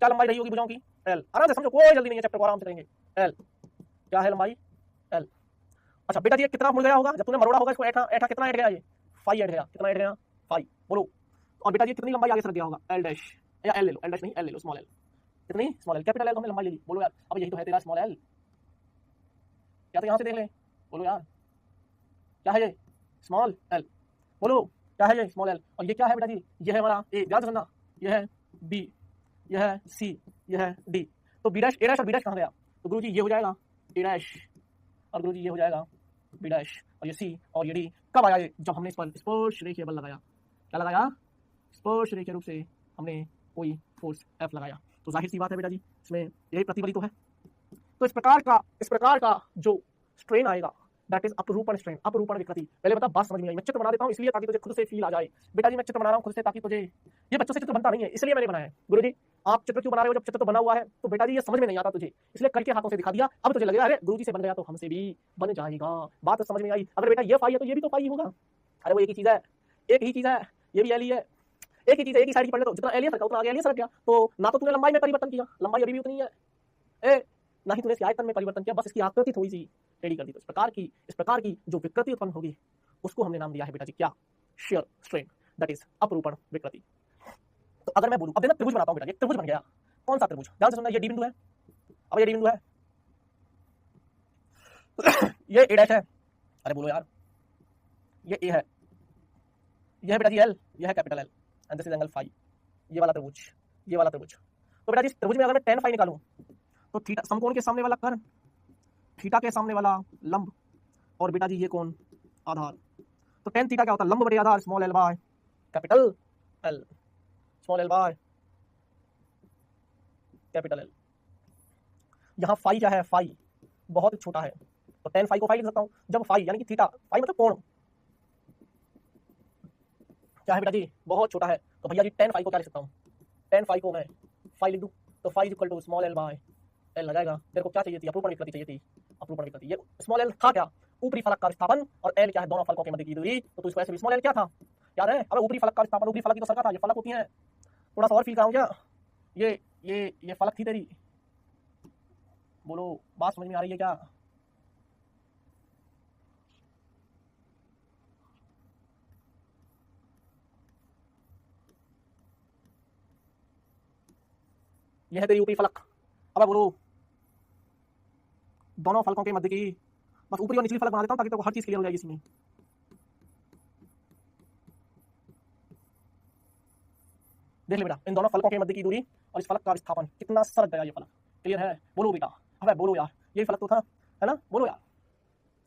क्या लंबाई रही होगी भुजाओं की, एल, आराम से समझो, कोई जल्दी नहीं है, चैप्टर को आराम से करेंगे। एल क्या है लंबाई, एल। अच्छा बेटा जी ये कितना मुड़ गया होगा, जब तूने मरोड़ा होगा इसको, ऐठा कितना ऐठ गया, ये 5 ऐठ गया, कितना ऐठ गया 5, बोलो। और बेटा जी कितनी लंबाई आगे सरक गया होगा, एल डैश, या एल ले लो, एल डैश नहीं, एल ले लो, स्मॉल एल, कितनी, स्मॉल एल, कैपिटल एल हमने लंबाई ले ली, बोलो यार, अब यही तो है तेरा स्मॉल एल, या तो यहाँ से देख ले, बोलो यार क्या है ये, स्मॉल एल, बोलो क्या है ये, स्मॉल एल। और ये क्या है बेटा जी, ये है हमारा ए, ध्यान से सुनना, ये है बी, ये है सी, ये है डी। तो बी डैश, ए डैश और बी डैश कहाँ गया, तो गुरु जी ये हो जाएगा ए डैश, और गुरु जी ये हो जाएगा बी डैश, और ये सी और ये डी। कब आया ये, जब हमने इस पर स्पर्श रेखीय बल लगाया, क्या लगाया, स्पर्श रेखीय रूप से हमने कोई फोर्स एफ लगाया। तो जाहिर सी बात है बेटा जी, इसमें यही प्रतिबल तो है। तो इस प्रकार का जो स्ट्रेन आएगा, दैट इज अपरूपण स्ट्रेन, अपरूपण विकृति। पहले बता, बात समझ में आई, मैं चित्र बना देता हूँ इसलिए ताकि तुझे खुद से फील आ जाए। बेटा जी मैं चित्र बना रहा हूँ खुद से, ताकि तुझे, ये बच्चों से चित्र बनता नहीं है, इसलिए मैंने बनाया है। गुरु जी आप चित्र क्यों बना रहे हो जब चित्र तो बना हुआ है? तो बेटा जी ये समझ में नहीं आता तुझे, इसलिए करके हाथों से दिखा दिया। अब तुझे लगेगा अरे गुरुजी से बन गया तो हमसे भी बन जाएगा। बात तो समझ में आई। अगर बेटा ये फाई है तो ये भी तो फाई होगा। अरे वो एक ही चीज है, एक ही चीज है, ये भी एल ही है, एक ही चीज है, एक ही साइड की पढ़ने। तो जितना एलियन सरका उतना आगे एलियन सर गया। तो ना तो तूने लंबाई में परिवर्तन किया, लंबाई अभी भी उतनी है, ए ना ही तूने इसकी आयतन में परिवर्तन किया, बस इसकी आकृति थोड़ी सी टेढ़ी कर दी। तो इस प्रकार की जो विकृति उत्पन्न होगी उसको हमने नाम दिया है बेटा जी क्या? शेयर स्ट्रेन, दैट इज अपरूपण विकृति। तो अगर मैं बोलूं, अब देखना त्रिभुज बनाता हूं बेटा, ये त्रिभुज बन गया। कौन सा त्रिभुज? ध्यान से सुनना, ये डी बिंदु है, अब ये डी बिंदु है, ये ए डैश है, अरे बोलो यार, ये ए है, ये है बेटा जी एल, ये है capital L, and this is angle phi, ये वाला त्रिभुज, ये वाला त्रिभुज। तो बेटा जी त्रिभुज में अगर मैं tan फाई निकालूं तो थीटा समकोण के सामने वाला कर्ण, थीटा के सामने वाला लंब, और बेटा जी ये कौन? आधार। तो tan थीटा क्या होता है? लंब बटे आधार, small L by capital L, small L by capital L. यहाँ फाई क्या है? फाई बहुत छोटा है, तो tan फाई को फाई लिख सकता हूँ। जब फाई यानी कि थीटा, फाई मतलब कोण, क्या है बेटा जी? बहुत छोटा है, तो भैया जी tan फाई को क्या लिख सकता हूँ? tan फाई को मैं फाई लिख दूँ, तो phi equal to small L by L लगाएगा। तेरे को क्या चाहिए थी? अपरूपण विकृति चाहिए थी, अपरूपण विकृति। ये स्मॉल एल था क्या? ऊपरी फलक का विस्थापन, और एल क्या है? दोनों फलकों के मध्य की दूरी। तो इसको ऐसे भी स्मॉल एल क्या था याद है? अबे ऊपरी फलक का विस्थापन, ऊपरी फलक की तो सरका था, ये फलक होती है। थोड़ा सा और फील कराऊं क्या? ये फलक थी तेरी, बोलो बात समझ में आ रही है क्या? यह है तेरी ऊपरी फलक। अब बोलो दोनों फलकों के मध्य की, बस ऊपरी और निचली फलक बना देता हूँ ताकि तो हर चीज क्लियर हो जाएगी इसमें। देख ले बेटा, इन दोनों फलकों के मध्य की दूरी और इस फलक का विस्थापन, कितना सरक गया ये फलक। क्लियर है? बोलो बेटा, अबे बोलो यार, यही फलक तो था, है ना? बोलो यार,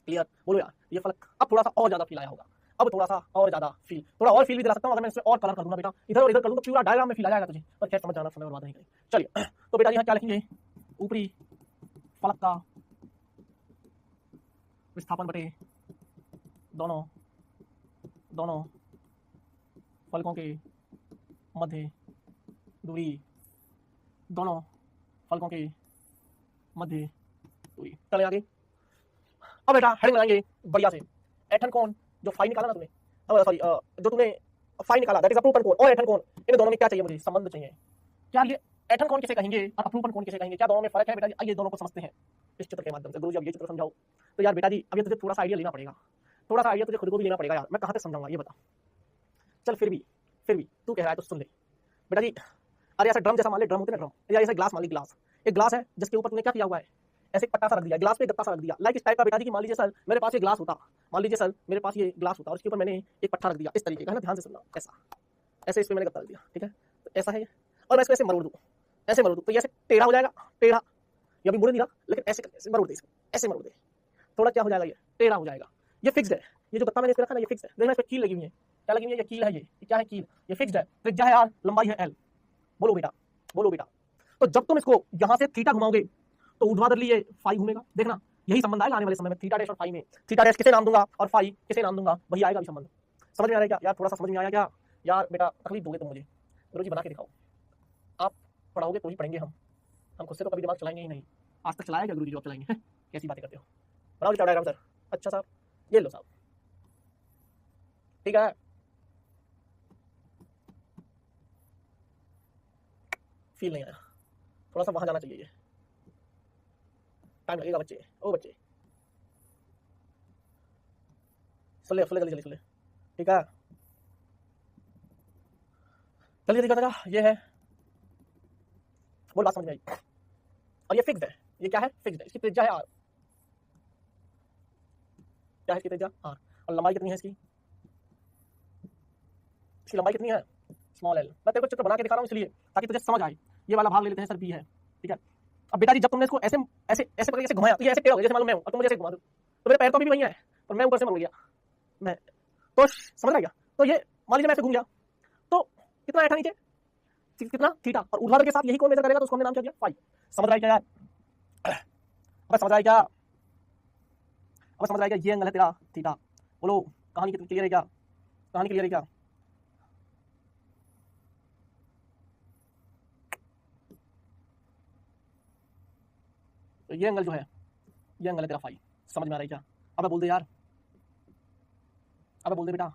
क्लियर? बोलो यार, ये फलक अब थोड़ा सा और ज्यादा फील आया होगा, अब थोड़ा सा और ज्यादा फील, थोड़ा और फील भी दिला सकता हूँ अगर मैं इसमें और कलर कर दूंगा बेटा, इधर और इधर कर दूँ तो पूरा डायग्राम में फील आ जाएगा तुझे, पर खैर समझ जाना, समय बर्बाद नहीं करें। चलिए तो बेटा यहाँ क्या लिखेंगे? ऊपरी फलक का विस्थापन बटे दोनों दोनों फलकों के मध्य दूरी, दोनों फलकों के मध्य दूरी। चले आगे। अब बेटा हेडिंग लगाएंगे बढ़िया से, एठन कोण जो फाई निकाला ना तुमने, सॉरी जो तुमने फाई निकाला दैट इज अपरूपण कोण और एठन कोण, इन दोनों में क्या चाहिए? मुझे संबंध चाहिए। क्या ये एठन कोण किसे कहेंगे और अपरूपण कोण किसे कहेंगे? क्या दोनों में फर्क है बेटा जी? आइए दोनों को समझते हैं इस चित्र के माध्यम से। गुरुजी अब ये चित्र समझाओ। तो यार बेटा जी अब ये तुझे थोड़ा सा आइडिया लेना पड़ेगा, थोड़ा सा आइडिया तुझे खुद को भी लेना पड़ेगा यार, मैं कहाँ तक समझाऊंगा ये बता। चल फिर भी तू कह रहा है तो सुन ले बेटा जी। अरे ऐसा ड्रम जैसा मान ले, ड्रम होते ना ड्रम, या ऐसा ग्लास मान ली, ग्लास, एक ग्लास है जिसके ऊपर तूने क्या किया हुआ है? ऐसे पट्टा सा रख दिया, ग्लास पे गत्ता सा रख दिया, लाइक इस टाइप का बेटा जी कि मान लीजिए सर मेरे पास ये ग्लास होता, मान लीजिए सर मेरे पास ये ग्लास होता और इसके ऊपर मैंने एक पट्टा रख दिया इस तरीके का, है ना? ध्यान से सुनना, ऐसा ऐसे इस पे मैंने गत्ता रख दिया, ठीक है? तो ऐसा है और मैं इसको ऐसे मरोड़ दूँ, ऐसे मरोड़ दूँ तो ये ऐसे टेढ़ा हो जाएगा, टेढ़ा, ये अभी मुड़ नहीं रहा लेकिन ऐसे मरोड़ दे, इसको ऐसे मरोड़ दे, थोड़ा क्या हो जाएगा? ये टेढ़ा हो जाएगा। ये फिक्स्ड है, ये जो गत्ता मैंने इसमें रखा ना ये फिक्स है। देखना इस पे कील लगी हुई है, क्या लगी हुई है? ये कील है, ये क्या है? कील। ये फिक्स्ड है, त्रिज्या है आर, लंबाई है एल। बोलो बेटा, बोलो बेटा। तो जब तुम इसको यहां से थीटा घुमाओगे तो ऊर्ध्वाधर लिए फाई घूमेगा। देखना यही संबंध आएगा आने वाले समय में, थीटा डैश और फाई में। थीटा डैश किसे नाम दूंगा और फाई किसे नाम दूंगा, वही आएगा भी संबंध। समझ में आ रहा है क्या यार? थोड़ा सा समझ में आया क्या यार? बेटा तकलीफ दोगे तुम मुझे, गुरुजी बना के दिखाओ। आप पढ़ाओगे तो ही पढ़ेंगे हम खुद से तो कभी दिमाग चलाएंगे ही नहीं। आज तक चलाया क्या गुरुजी? जो आप चलाएंगे कैसी बातें करते हो? बनाओ जी डायग्राम सर। अच्छा साहब ये लो साहब, ठीक है? फील नहीं आया, थोड़ा सा वहां जाना चाहिए, टाइम लगेगा बच्चे। ओ बच्चे सुन ले जल्दी सुन ले, ठीक है? जल्दी जल्दी करना। ये है, बोल बात समझ में आई? और ये फिक्स्ड है, ये क्या है? फिक्स्ड है, इसकी त्रिज्या है आर। क्या है इसकी त्रिज्या? आर। और लंबाई कितनी है इसकी लंबाई कितनी है? Small L. मैं तेरे को चित्र बना के दिखा रहा हूँ इसलिए ताकि तुझे समझ आए। ये वाला भाग ले लेते हैं सर, बी है, ठीक है? अब बेटा जी जब तुमने इसको ऐसे ऐसे ऐसे पकड़ के ऐसे घुमाया तो ये ऐसे टेढ़ा हो गया, जैसे मालूम मैं हूं, अब तुम मुझे ऐसे घुमा दो तो मेरे पैर तो अभी भी वही है पर मैं ऊपर से मुड़ गया, मैं तो समझ आएगा। तो ये मान लीजिए मैं ऐसे घूम गया तो कितना ऐठा नीचे, कितना? थीटा, और ऊर्ध्वाधर के साथ यही कोण मेजर करेगा तो उसको हमने नाम क्या दिया? फाई। समझ रहा है क्या यार? अब समझ रहा है क्या? अब समझ रहा है क्या? ये एंगल है तेरा थीटा। बोलो कहानी कितनी क्लियर है क्या? कहानी क्लियर है क्या? तो ये एंगल जो है, ये एंगल है तेरा फाई। समझ में आ रही क्या? अबे बोल दे यार, अबे बोल दे बेटा,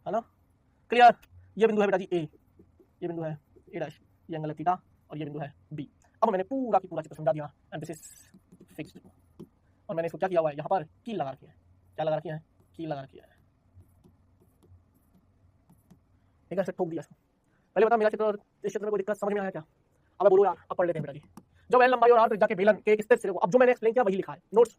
है ना? क्लियर? ये बिंदु है बेटा जी ए, ये बिंदु है ए डैश, ये एंगल है थीटा और ये बिंदु है बी। अब मैंने पूरा की पूरा चित्र समझा दिया एंड दिस इज फिक्स्ड। और मैंने इसको क्या किया हुआ है, यहाँ पर कील लगा रखी है। क्या लगा रखी है? कील लगा रखी है। ठीक है, ठोक दिया इसको। पहले बता मेरा चित्र और इस चित्र में कोई दिक्कत समझ में आया क्या? अब बोलो यार, अब पढ़ लेते हैं बेटा जी। जब एल लंबाई और आर त्रिज्या के बेलन के एक स्थिर सिरे को, अब जो मैंने एक्सप्लेन किया वही लिखा है नोट्स।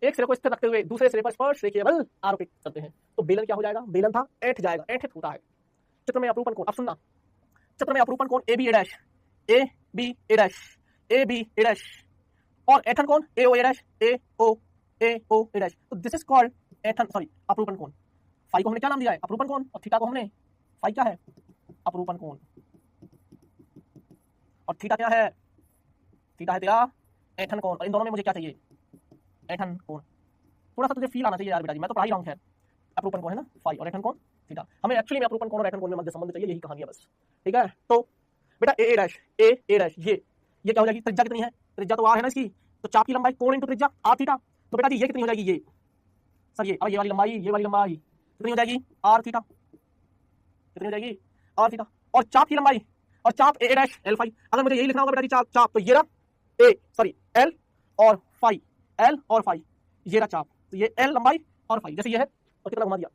एक सिरे को स्थिर रखते हुए दूसरे सिरे पर स्पर्श रेखीय बल आरोपित करते हैं तो बेलन क्या हो जाएगा? बेलन था ऐंठ जाएगा, ऐंठित होता है। चित्र में अपरूपण कोण, अब सुनना, चित्र में अपरूपण कोण A B A dash, A B A dash, A B A dash, और ऐंठन कोण A O A dash, A O A dash. तो दिस इज कॉल्ड ऐंठन, सॉरी अपरूपण कोण। फाई को हमने क्या नाम दिया है? अपरूपण कोण। और थीटा को हमने, फाई क्या है? अपरूपण कोण। और थीटा क्या है? थीटा है तेरा ऐंठन कोण। और इन दोनों में मुझे क्या चाहिए? ऐंठन कोण। थोड़ा सा तुझे फील आना चाहिए यार बेटा जी, मैं तो पढ़ा ही रहा हूँ। खैर, अपरूपण कोण है ना फाई, और ऐंठन कोण थीटा। हमें एक्चुअली में अपरूपण कोण और ऐंठन कोण में मध्य संबंध चाहिए, यही कहानी है बस। ठीक है, तो बेटा ए डैश, ए डैश, ये क्या हो जाएगी? त्रिज्या कितनी है? त्रिज्या तो आर है ना इसकी, तो चाप की लंबाई कोण इंटू त्रिज्या आर थीटा। तो बेटा जी ये कितनी हो जाएगी? ये सर ये, अब ये वाली लंबाई, ये वाली लंबाई कितनी हो जाएगी? R theta. कितनी हो जाएगी? R theta. और चाप की लंबाई, और चाप ए डैश एल फाई। अगर मुझे यही लिखना होगा बेटा जी चाप, तो ये रहा ए, सॉरी एल और फाई, एल और फाई, ये रहा चाप। तो ये एल लंबाई और फाई, जैसे ये है, और कितना घुमा दिया?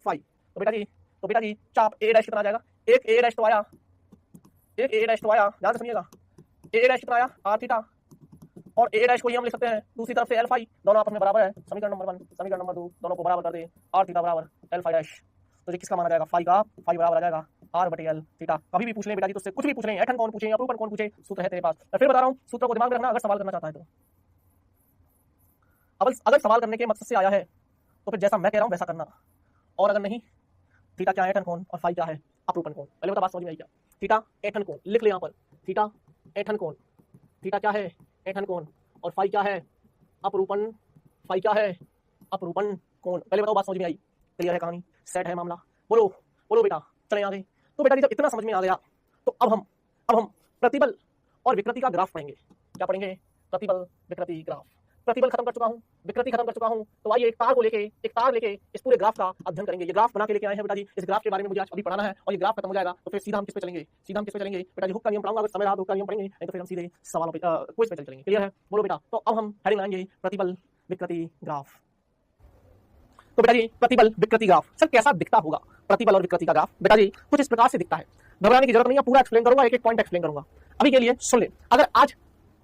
फाई। तो बेटा जी चाप ए डैश कितना आ जाएगा? एक ए डैश तो आया, एक ए डैश तो आया, ध्यान से सुनिएगा। ए डैश कितना आया? R theta. और ए डैश को ये हम लिख सकते हैं दूसरी तरफ से एल फाई, दोनों आपस में बराबर है। समीकरण नंबर 1, समीकरण नंबर 2, दोनों को बराबर कर दे। आर थीटा बराबर एल फाई डैश। तो ये किसका माना जाएगा? फाई का। फाई बराबर आ जाएगा आर बटे एल थीटा। कभी भी पूछ लें बेटा जी, तो उससे कुछ भी पूछ लें, ऐंठन कौन पूछे, अपरूपण कौन पूछे, सूत्र है तेरे पास। मैं फिर बता रहा हूँ, सूत्र को दिमाग में रखना अगर सवाल करना चाहता है तो। अब अगर सवाल करने के मकसद से आया है तो फिर जैसा मैं कह रहा हूँ वैसा करना, और अगर नहीं, थीटा क्या है? ऐंठन कोण, और फाई क्या है? अपरूपण कोण। पहले बता, बात समझ में आई क्या? थीटा ऐंठन कोण लिख ले यहाँ पर, थीटा ऐंठन कोण। थीटा क्या है? ऐंठन कोण। और फाई क्या है? अपरूपण। फाई क्या है? अपरूपण कोण। पहले बताओ, बात समझ में आई? क्लियर है कहानी? सेट है मामला? बोलो बोलो बेटा, चले आगे। तो बेटा जी जब इतना समझ में आ गया तो अब हम प्रतिबल और विकृति का ग्राफ पढ़ेंगे। क्या पढ़ेंगे? प्रतिबल विकृति ग्राफ। प्रतिबल खत्म कर चुका हूँ, विकृति खत्म कर चुका हूँ, तो आइए एक तार लेके इस पूरे ग्राफ का अध्ययन करेंगे। ये ग्राफ बना के लेके आए हैं बेटा जी, इस ग्राफ के बारे में मुझे आज अभी पढ़ाना है, और ये ग्राफ खत्म हो जाएगा तो फिर सीधा हम किस पे चलेंगे? सीधा हम किस पे चलेंगे बेटा जी? हुक का नियम पढ़ाऊंगा, अगर समय रहा तो हुक का नियम पढ़ेंगे, नहीं तो फिर हम सीधे सवालों पे, क्विज पे चलेंगे। क्लियर है? बोलो बेटा। तो अब हम हेडिंग लाएंगे प्रतिबल विकृति ग्राफ। तो बेटा जी प्रतिबल विकृति ग्राफ सर कैसा दिखता होगा? प्रतिबल और विकृति का ग्राफ बेटा जी कुछ इस प्रकार से दिखता है। घबराने की जरूरत नहीं है, पूरा एक्सप्लेन करूंगा, एक एक पॉइंट एक्सप्लेन करूंगा। अभी के लिए सुन ले, अगर आज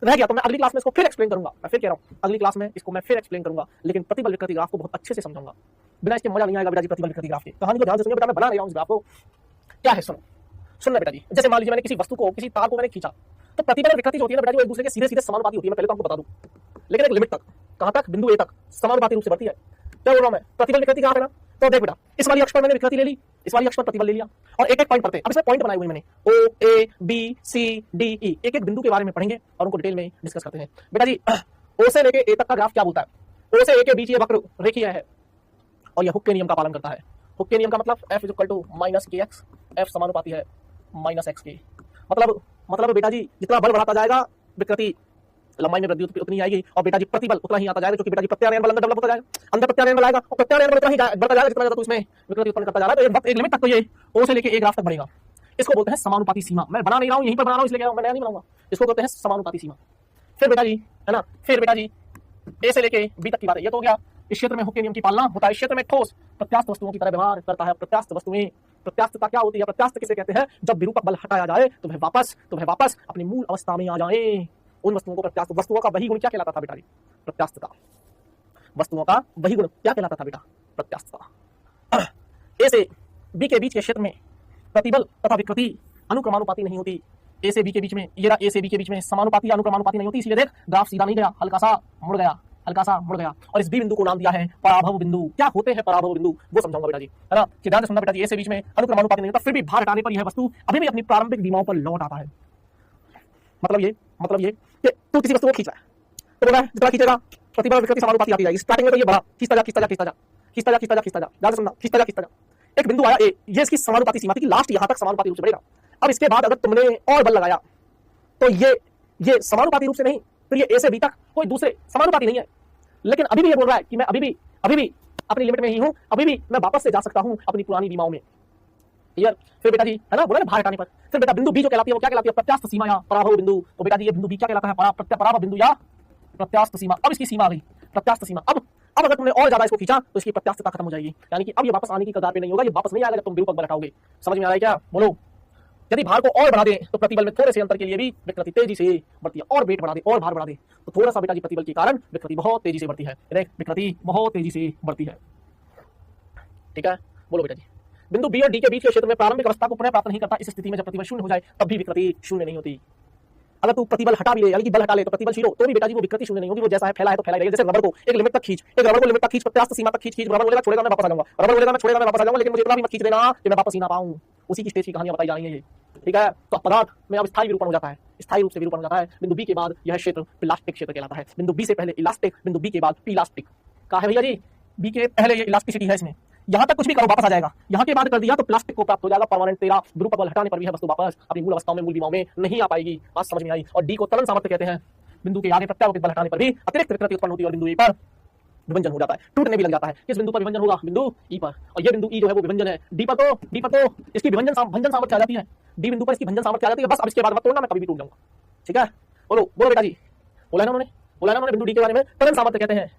रह गया तो मैं अगली क्लास में इसको फिर एक्सप्लेन करूंगा। मैं फिर कह रहा हूं, अगली क्लास में इसको मैं फिर एक्सप्लेन करूंगा, लेकिन प्रतिबल विकृति ग्राफ को बहुत अच्छे से समझाऊंगा। बिना इसके मजा नहीं आएगा बेटा जी। प्रतिबल विकृति ग्राफ की कहानी को ध्यान से सुनिए बेटा, मैं बना रहा हूं इस ग्राफ को। क्या है सुनो, सुनना बेटा जी। जैसे मान लीजिए मैंने किसी वस्तु को, किसी तार को मैंने खींचा, तो प्रतिबल और विकृति जो होती है ना बेटा जी, वो एक दूसरे के सीधे सीधे समानुपाती होती है। मैं पहले तो आपको बता दूं, लेकिन एक लिमिट तक। कहां तक? बिंदु ए तक समानुपाती रूप से बढ़ती है। क्या बोल रहा हूं मैं? प्रतिबल विकृति ग्राफ है ना, तो देख बेटा, इस वाली अक्ष पर मैंने विकृति ले ली, इस वाली अक्ष पर प्रतिबल ले लिया, और एक एक पॉइंट पढ़ते हैं। अब इसमें पॉइंट बनाए हुए मैंने ओ A B C D E, एक एक बिंदु के बारे में पढ़ेंगे और उनको डिटेल में डिस्कस करते हैं। बेटा जी ओ से लेके ए तक का ग्राफ क्या बोलता है? ओ से ए के बीच ये वक्र रेखीय है और यह हुक के नियम का पालन करता है। हुक के नियम का मतलब F = -kx, F समानुपाती है -x के। मतलब बेटा जी जितना बल बढ़ाता जाएगा विकृति लंबाई में वृद्धि उतनी आएगी, और बेटा जी प्रतिबल उतना ही आता जाएगा, क्योंकि बेटा जी प्रत्यानयन बल अंदर डेवलप होता जाएगा, अंदर प्रत्यानयन बल आएगा, और प्रत्यानयन बल उतना ही बढ़ता जाएगा जितना ज्यादा तो इसमें विकृति उत्पन्न करता जा रहा है। तो एक लिमिट तक तो ये ओ से लेके ए ग्राफ तक बढ़ेगा। इसको बोलते हैं समानुपाती सीमा। मैं बना नहीं रहा हूँ, यहीं पर बना रहा हूँ, इसलिए मैं नया नहीं बनाऊंगा। इसको बोलते हैं समानुपाती सीमा। फिर बेटा जी है ना, फिर बेटा जी ए से लेके बी तक की बात है। ये तो हो गया इस क्षेत्र में हुक के नियम की पालना होता है। इस क्षेत्र में ठोस प्रत्यास्थ वस्तुओं की तरह व्यवहार करता है। प्रत्यास्थ वस्तुएं, प्रत्यास्थता क्या होती है? प्रत्यास्थ किसे कहते हैं? जब विरूपक बल हटाया जाए तो वह वापस अपनी मूल अवस्था में आ जाए। उन वस्तुओं को प्रत्यास्थ, वस्तुओं का वही गुण क्या कहलाता था बेटा जी? प्रत्यास्थता। वस्तुओं का वही गुण क्या कहलाता था बेटा? प्रत्यास्थता। ए से बी के बीच के क्षेत्र में प्रतिबल तथा विकृति अनुक्रमानुपाती नहीं होती। ए से बी के बीच में, ये ए से बी के बीच में समानुपाती या अनुक्रमानुपाती नहीं होती, इसलिए देख ग्राफ सीधा नहीं गया, हल्का सा मुड़ गया। और इस बी बिंदु को नाम दिया है पराभव बिंदु। क्या होते हैं पराभव बिंदु? वो समझाऊंगा बेटा जी, है ना। कि ध्यान से सुनना बेटा जी, ए से बीच में अनुक्रमानुपाती नहीं होता, फिर भी भार हटाने पर यह वस्तु अभी भी अपनी प्रारंभिक सीमाओं पर लौट आता है। मतलब ये कि तू किसी वस्तु को खींच रहा है, तो बोला जितना खींचेगा प्रतिबल और विकृति समानुपाती आती जाएगी। स्टार्टिंग में तो ये बढ़ा, खींचता जा। ध्यान से सुनना, खींचता जा। एक बिंदु आया ए, ये इसकी समानुपाती सीमा थी कि लास्ट यहां तक समानुपाती रूप से बढ़ेगा। अब इसके बाद अगर तुमने और बल लगाया तो ये ये समानुपाती रूप से नहीं, फिर ये ए से बी तक कोई दूसरे समानुपाती नहीं है, लेकिन अभी भी ये बोल रहा है कि मैं अभी भी अपनी लिमिट में ही हूं, अभी भी मैं वापस से जा सकता हूं अपनी पुरानी बीमाओं में। क्लियर? फिर बेटा जी है ना, बोला ना भार हटाने पर, फिर बेटा बिंदु बी जो कहलाती है वो क्या कहलाती है? प्रत्यास्थ सीमा या पराभव बिंदु। तो बेटा जी ये बिंदु बी क्या कहलाता है? पराभव बिंदु या प्रत्यास्थ सीमा। अब इसकी सीमा आ गई प्रत्यास्थ सीमा। अब अगर तुमने और ज्यादा इसको खींचा तो इसकी प्रत्यास्थता खत्म हो जाएगी, यानी कि अब ये वापस आने की कगार पे नहीं होगा, ये वापस नहीं आएगा जब तुम विरूपक बल हटाओगे। समझ में आ रहा है क्या? बोलो। यदि भार को और बढ़ा दे तो प्रतिबल में थोड़े से अंतर के लिए भी विकृति तेजी से बढ़ती है, और वेट बढ़ा दे और भार बढ़ा दे तो थोड़ा सा बेटा जी प्रतिबल के कारण विकृति बहुत तेजी से बढ़ती है। विकृति बहुत तेजी से बढ़ती है। ठीक है, बोलो बेटा जी। बिंदु बी और डी के बीच के क्षेत्र में प्रारंभिक अवस्था को पुनः प्राप्त नहीं करता। इस स्थिति में जब प्रतिबल शून्य हो जाए तब भी विकृति शून्य नहीं होती। अगर तू प्रतिबल हटा भी ले, यानी कि बल हटा ले, तो प्रतिबल जीरो, तो भी बेटा जी वो विकृति शून्य नहीं होगी, वो जैसा है फैला है तो फैला रहेगा। जैसे रबर को एक लिमिट तक खींच, एक रबर को लिमिट तक खींच, प्रत्यास्थ सीमा तक खींच, रबर बोलेगा छोड़ेगा मैं वापस आ जाऊंगा, रबर बोलेगा मैं छोड़ेगा मैं वापस आ जाऊंगा, लेकिन मुझे इतना भी मत खींच देना कि मैं वापस ही ना पाऊं। उसी की स्टेज की कहानियां बताई जा रही है ये। ठीक है, तो पदार्थ में अब स्थायी विरूपण हो जाता है, स्थायी रूप से विरूपण हो जाता है। बिंदु बी के बाद यह क्षेत्र इलास्टिक क्षेत्र कहलाता है। बिंदु बी से पहले इलास्टिक, बिंदु बी के बाद इलास्टिक। कहा है भैया जी, बी के पहले ये इलास्टिसिटी है, इसमें यहां तक कुछ भी करो वापस आ जाएगा, यहां के बाद कर दिया तो प्लास्टिक को प्राप्त हो जाएगा परमानेंट। तेरा विरूपक बल हटाने पर भी है वस्तु वापस अपनी मूल अवस्थाओं में, मूल बीमाओं में नहीं आ पाएगी। बात समझ में आई? और डी को त्वरण सामर्थ्य कहते हैं। बिंदु के आगे प्रत्यावर्तित बल हटाने पर भी अतिरिक्त विकृति उत्पन्न होती है और बिंदु ए पर विभंजन हो जाता है, टूटने भी लग जाता है। किस बिंदु पर विभंजन होगा? बिंदु ई पर। और ये बिंदु ई जो है वो विभंजन है। डी पर तो इसकी भंजन सामर्थ्य आ जाती है। डी बिंदु पर इसकी भंजन सामर्थ्य आ जाती है। बस अब इसके बाद मत तोड़ना, मैं कभी भी टूट जाऊंगा। ठीक है, बोलो बेटा जी। बोला ना उन्होंने बिंदु डी के बारे में त्वरण सामर्थ्य कहते हैं।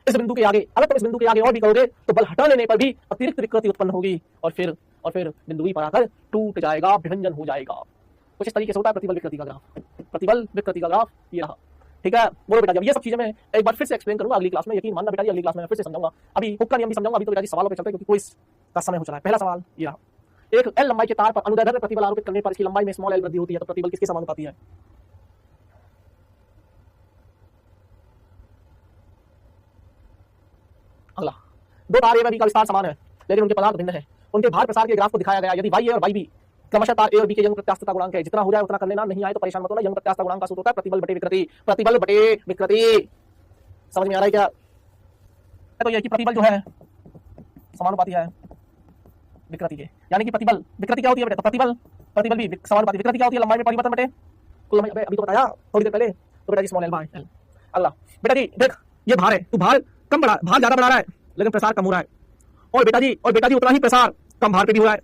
इस बिंदु के आगे, अगर तुम इस बिंदु के आगे और भी करोगे तो बल हटा लेने पर भी अतिरिक्त विकृति उत्पन्न होगी और फिर बिंदु ई पर आकर टूट जाएगा, विभंजन हो जाएगा। कुछ इस तरीके से होता है प्रतिबल विकृति का ग्राफ। प्रतिबल विकृति का ग्राफ ये रहा। ठीक है, बोलो बेटा, जब ये सब चीजें मैं एक बार फिर से एक्सप्लेन करूंगा अगली क्लास में, यकीन मानना बेटा जी, अगली क्लास में मैं फिर से समझाऊंगा। अभी हुक का नियम भी समझाऊंगा। अभी तो बेटा जी सवालों पे चलते हैं क्योंकि क्विज का समय हो चला है। पहला सवाल ये रहा, एक एल लंबाई के तार पर अनुदैर्ध्य प्रतिबल आरोपित करने पर इसकी लंबाई में स्मॉल एल वृद्धि होती है, तो प्रतिबल किसके समानुपाती है? अगला, दो तार ए व बी का विस्तार समान है लेकिन उनके पदार्थ भिन्न है। उनके भार प्रसार के ग्राफ को दिखाया गया। यदि वाई ए और वाई बी क्रमशः तार ए और बी के यंग प्रत्यास्थता गुणांक है, जितना हो जाए उतना कर लेना, नहीं आए तो परेशान मत होना। यंग प्रत्यास्थता गुणांक का सूत्र होता है प्रतिबल बटे विकृति। प्रतिबल बटे विकृति। समझ में आ रहा है क्या? तो ये कि प्रतिबल जो है समानुपाती है विकृति के, यानी कि प्रतिबल विकृति क्या होती है बेटा? तो प्रतिबल भी समानुपाती। विकृति क्या होती है? लंबाई में परिवर्तन बटे कुल लंबाई। अभी तो बताया थोड़ी देर पहले। तो बेटा जी स्मॉल एल बाय एल। अगला बेटा जी देख, ये भार है, तू भार ज्यादा बढ़ा रहा है लेकिन प्रसार कम हो रहा है। और बेटा जी उतना ही प्रसार कम भार पे भी हो रहा है,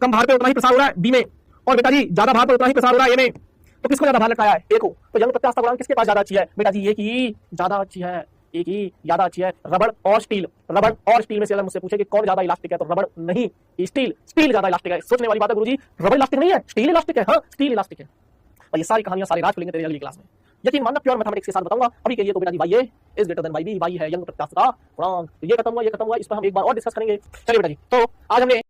कम भार पे उतना ही प्रसार हो रहा है बी में, और बेटा जी ज्यादा भार पे उतना ही प्रसार हो रहा है ए में। तो किसको ज्यादा भार लगाया है? ए को। तो यंग प्रत्यास्थता गुणांक किसके पास ज्यादा अच्छी है? बेटा जी ये की ज्यादा अच्छी है, एक ही ज्यादा अच्छी है। रबड़ और स्टील में से अगर मुझसे पूछे कि कौन ज्यादा इलास्टिक है तो रबड़ नहीं, स्टील ज्यादा इलास्टिक है। सोचने वाली बात है गुरुजी, रबड़ इलास्टिक नहीं है, स्टील इलास्टिक है। हाँ, स्टील इलास्टिक है। और ये सारी कहानियां, सारे राज खुलेंगे तेरी अगली क्लास में, यकीन मानना। प्योर मैथमेटिक्स के साथ बताऊंगा। अभी के लिए तो बेटा जी Y A is greater than Y B. Y है यंग प्रत्यास्थता गुणांक। ये खत्म हुआ। इस पर हम एक बार और डिस्कस करेंगे। चलिए बेटा जी, तो आज हमने